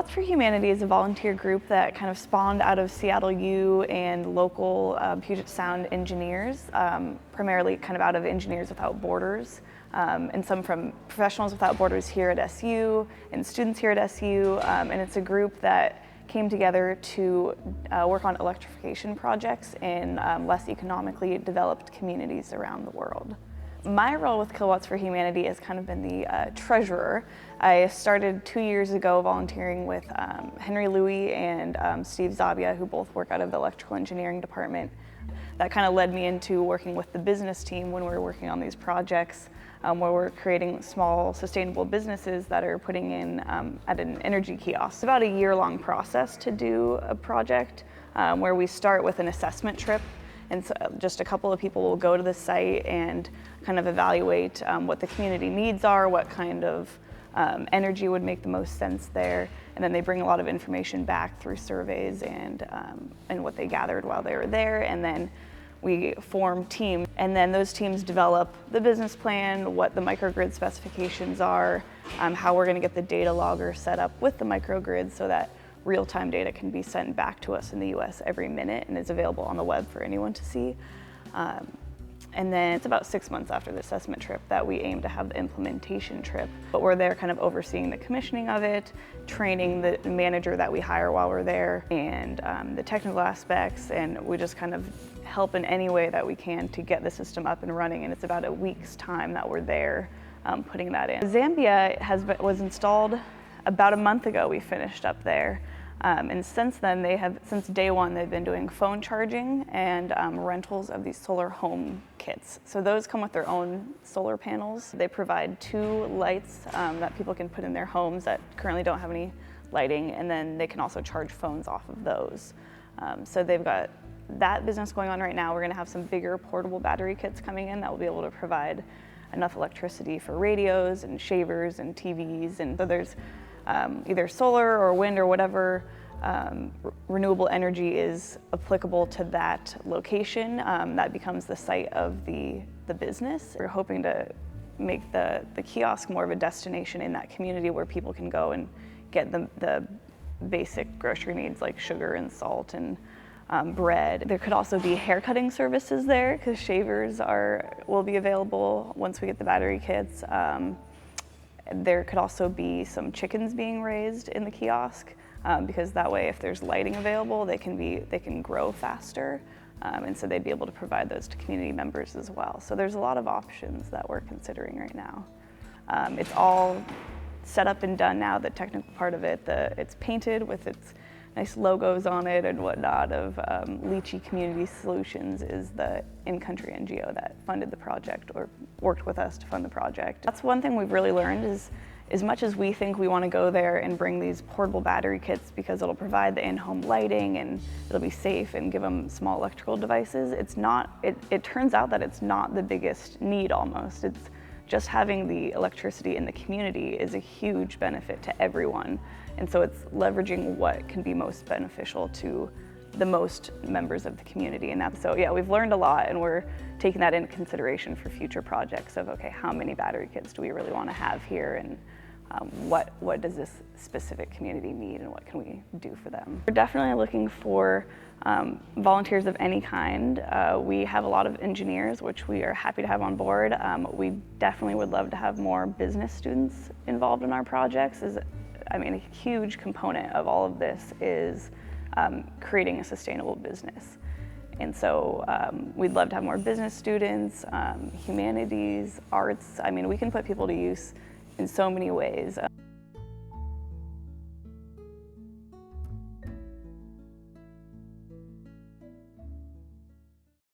KiloWatts for Humanity is a volunteer group that kind of spawned out of Seattle U and local Puget Sound engineers, primarily kind of out of Engineers Without Borders, and some from Professionals Without Borders here at SU and students here at SU, and it's a group that came together to work on electrification projects in less economically developed communities around the world. My role with KiloWatts for Humanity has kind of been the treasurer. I started 2 years ago volunteering with Louie and Steve Zambia, who both work out of the electrical engineering department. That kind of led me into working with the business team when we were working on these projects, where we're creating small sustainable businesses that are putting in at an energy kiosk. It's about a year-long process to do a project where we start with an assessment trip. And so just a couple of people will go to the site and kind of evaluate what the community needs are, what kind of energy would make the most sense there. And then they bring a lot of information back through surveys and what they gathered while they were there. And then we form teams. And then those teams develop the business plan, what the microgrid specifications are, how we're going to get the data logger set up with the microgrid so that real-time data can be sent back to us in the US every minute and is available on the web for anyone to see. And then it's about 6 months after the assessment trip that we aim to have the implementation trip. But we're there kind of overseeing the commissioning of it, training the manager that we hire while we're there, and the technical aspects, and we just kind of help in any way that we can to get the system up and running. And it's about a week's time that we're there putting that in. Zambia was installed about a month ago. We finished up there. And since then, since day one, they've been doing phone charging and rentals of these solar home kits. So those come with their own solar panels. They provide 2 lights that people can put in their homes that currently don't have any lighting, and then they can also charge phones off of those. So they've got that business going on right now. We're gonna have some bigger portable battery kits coming in that will be able to provide enough electricity for radios and shavers and TVs. And so there's either solar or wind or whatever renewable energy is applicable to that location. That becomes the site of the business. We're hoping to make the kiosk more of a destination in that community where people can go and get the basic grocery needs like sugar and salt and bread. There could also be haircutting services there because shavers will be available once we get the battery kits. There could also be some chickens being raised in the kiosk because that way, if there's lighting available, they can grow faster, and so they'd be able to provide those to community members as well. So there's a lot of options that we're considering right now. It's all set up and done now. The technical part of it, it's painted with its nice logos on it and whatnot of Louie Community Solutions is the in-country NGO that funded the project or worked with us to fund the project. That's one thing we've really learned is as much as we think we want to go there and bring these portable battery kits because it'll provide the in-home lighting and it'll be safe and give them small electrical devices, it turns out that it's not the biggest need almost. It's just having the electricity in the community is a huge benefit to everyone. And so it's leveraging what can be most beneficial to the most members of the community. And so yeah, we've learned a lot and we're taking that into consideration for future projects of, okay, how many battery kits do we really want to have here, and what does this specific community need and what can we do for them? We're definitely looking for volunteers of any kind. We have a lot of engineers, which we are happy to have on board. We definitely would love to have more business students involved in our projects. A huge component of all of this is creating a sustainable business. And so we'd love to have more business students, humanities, arts. We can put people to use in so many ways.